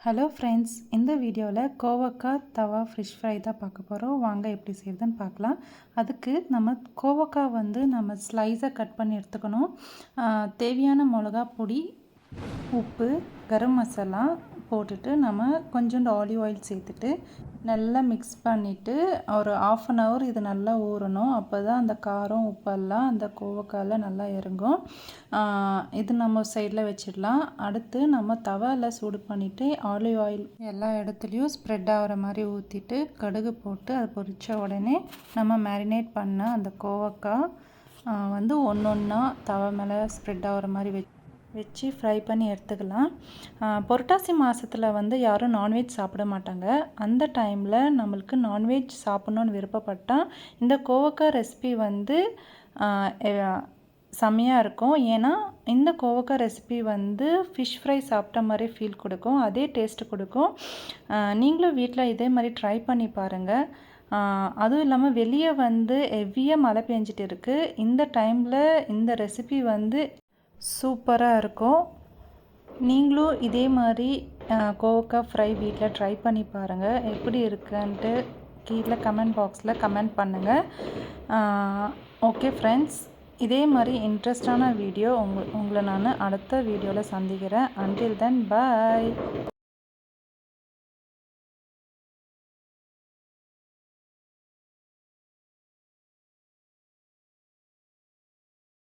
Hello friends, இந்த வீடியோவில் கோவக்கா தவா ஃபிஷ் ஃப்ரை தான் பார்க்க போகிறோம். வாங்க எப்படி செய்யுதுன்னு பார்க்கலாம். அதுக்கு நம்ம கோவக்கா நம்ம ஸ்லைஸாக கட் பண்ணி எடுத்துக்கணும். தேவையான மிளகா பொடி, உப்பு, கரம் மசாலா போட்டுட்டு நம்ம கொஞ்சோண்டு ஆலிவ் ஆயில் சேர்த்துட்டு நல்லா மிக்ஸ் பண்ணிவிட்டு ஒரு 1/2 hour இது நல்லா ஊறணும். அப்போ தான் அந்த காரம் உப்பெல்லாம் அந்த கோவக்காயில் நல்லா இறங்கும். இது நம்ம சைடில் வச்சிடலாம். அடுத்து நம்ம தவாவில் சூடு பண்ணிவிட்டு ஆலிவ் ஆயில் எல்லா இடத்துலையும் ஸ்ப்ரெட் ஆகிற மாதிரி ஊற்றிட்டு கடுகு போட்டு அதை பொரித்த உடனே நம்ம மேரினேட் பண்ண அந்த கோவக்காய் ஒன்று ஒன்றா தவா மேலே ஸ்ப்ரெட் ஆகிற மாதிரி வச்சு ஃப்ரை பண்ணி எடுத்துக்கலாம். புரட்டாசி மாதத்தில் யாரும் நான்வெஜ் சாப்பிட மாட்டாங்க. அந்த டைமில் நம்மளுக்கு நான்வெஜ் சாப்பிட்ணுன்னு விருப்பப்பட்டால் இந்த கோவக்காய் ரெசிபி செம்மையாக இருக்கும். ஏன்னா இந்த கோவக்காய் ரெசிபி ஃபிஷ் ஃப்ரை சாப்பிட்ட மாதிரி ஃபீல் கொடுக்கும், அதே டேஸ்ட்டு கொடுக்கும். நீங்களும் வீட்டில் இதே மாதிரி ட்ரை பண்ணி பாருங்கள். அதுவும் இல்லாமல் வெளியே ஹெவியாக மழை பெஞ்சிட்டு இருக்குது. இந்த டைமில் இந்த ரெசிபி சூப்பராக இருக்கும். நீங்களும் இதே மாதிரி கோவக்காய் ஃப்ரை வீட்டில் ட்ரை பண்ணி பாருங்கள். எப்படி இருக்குன்ட்டு கீழே கமெண்ட் பாக்ஸில் கமெண்ட் பண்ணுங்கள். ஓகே ஃப்ரெண்ட்ஸ், இதே மாதிரி இன்ட்ரெஸ்டான வீடியோ உங்களை நான் அடுத்த வீடியோவில் சந்திக்கிறேன். அன்டில் தென் பாய்.